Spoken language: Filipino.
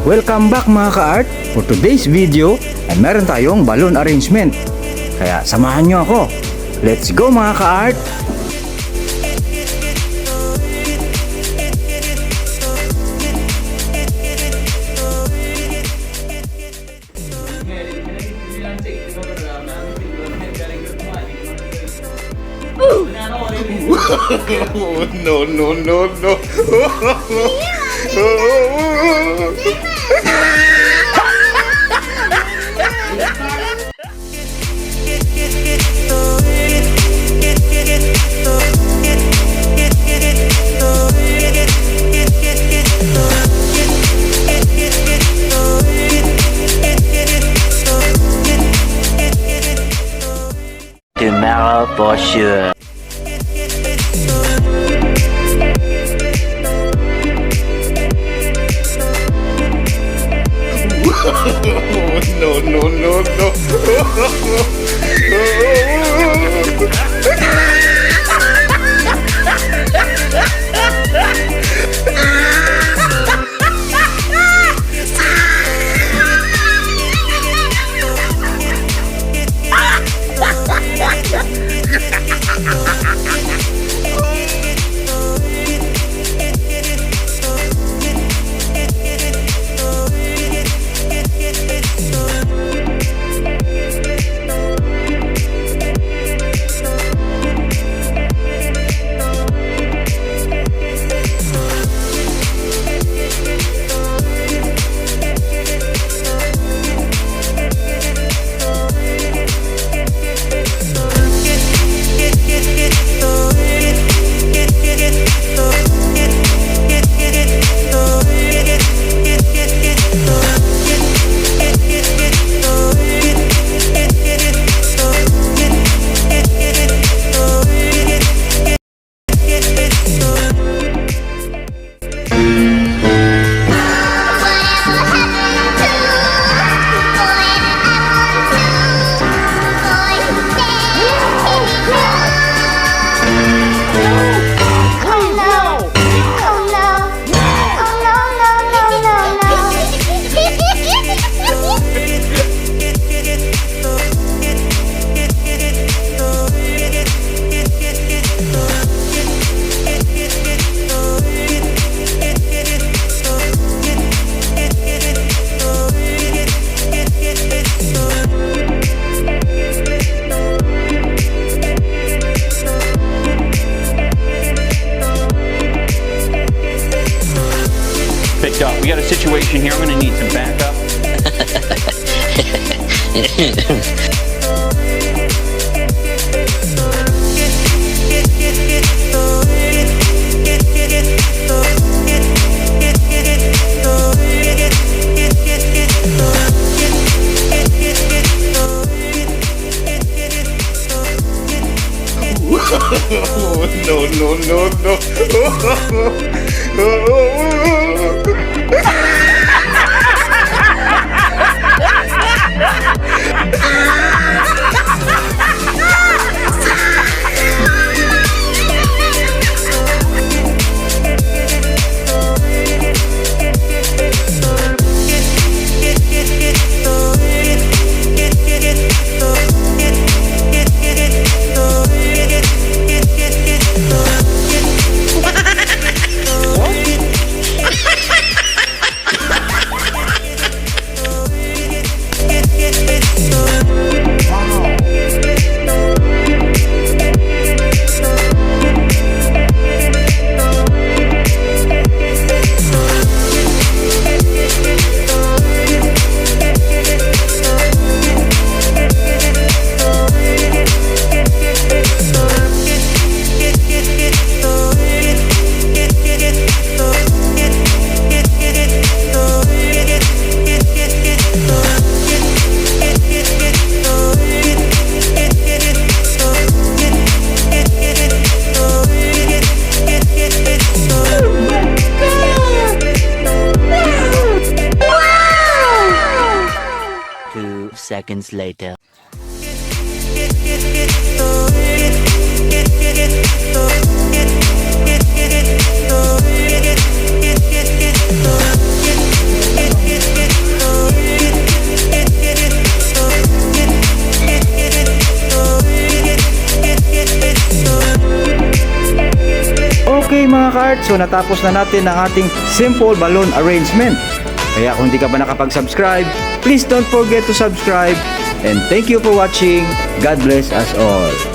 Welcome back mga ka-art. For today's video ay meron tayong balloon arrangement. Kaya samahan nyo ako. Let's go mga ka-art! No, no, no, no. Tomorrow for sure. No, no, no, no. We got a situation here. I'm gonna need some backup. No, no, no, no. Seconds later. Okay mga ka-art, so natapos na natin ang ating simple balloon arrangement. Kaya kung hindi ka pa nakapag-subscribe, please don't forget to subscribe. And thank you for watching. God bless us all.